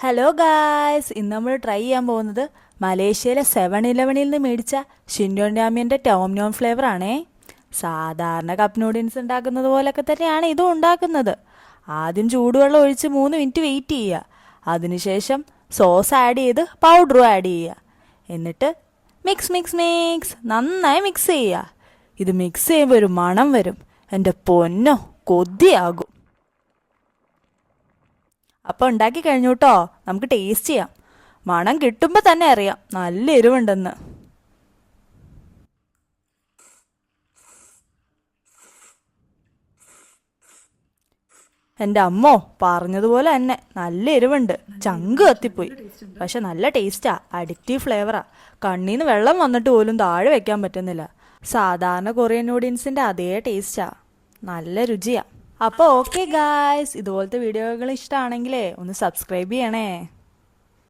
Hello guys, ഇന്ന് നമ്മൾ try ചെയ്യാൻ പോകുന്നത് മലേഷ്യയിലെ 7-Eleven നിന്ന് മേടിച്ച ഷിൻഡോൺ രാമിയൻ്റെ ടോം നോം ഫ്ലേവർ ആണേ. സാധാരണ കപ്പ് നൂഡിൽസ് ഉണ്ടാക്കുന്നത് പോലൊക്കെ തന്നെയാണ് ഇതും ഉണ്ടാക്കുന്നത്. ആദ്യം ചൂടുവെള്ളം ഒഴിച്ച് 3 മിനിറ്റ് വെയിറ്റ് ചെയ്യുക. അതിനുശേഷം സോസ് ആഡ് ചെയ്ത് പൗഡറും ആഡ് ചെയ്യുക. എന്നിട്ട് മിക്സ് മിക്സ് മിക്സ് നന്നായി മിക്സ് ചെയ്യുക. ഇത് മിക്സ് ചെയ്യുമ്പോൾ ഒരു മണം വരും. എൻ്റെ പൊന്നോ, കൊതിയാകും. അപ്പോൾ ഉണ്ടാക്കി കഴിഞ്ഞു കേട്ടോ. നമുക്ക് ടേസ്റ്റ് ചെയ്യാം. മണം കിട്ടുമ്പോൾ തന്നെ അറിയാം നല്ല എരിവുണ്ടെന്ന്. എൻ്റെ അമ്മോ, പറഞ്ഞതുപോലെ തന്നെ നല്ല എരിവുണ്ട്. ചങ്ക് കത്തിപ്പോയി. പക്ഷെ നല്ല ടേസ്റ്റാ. അഡിക്റ്റീവ് ഫ്ലേവറാ. കണ്ണീന്ന് വെള്ളം വന്നിട്ട് പോലും താഴെ വെക്കാൻ പറ്റുന്നില്ല. സാധാരണ കൊറിയൻ നൂഡിൽസിൻ്റെ അതേ ടേസ്റ്റാ. നല്ല രുചിയാ. അപ്പോൾ ഓക്കെ ഗായ്സ്, ഇതുപോലത്തെ വീഡിയോകൾ ഇഷ്ടമാണെങ്കിലേ ഒന്ന് സബ്സ്ക്രൈബ് ചെയ്യണേ.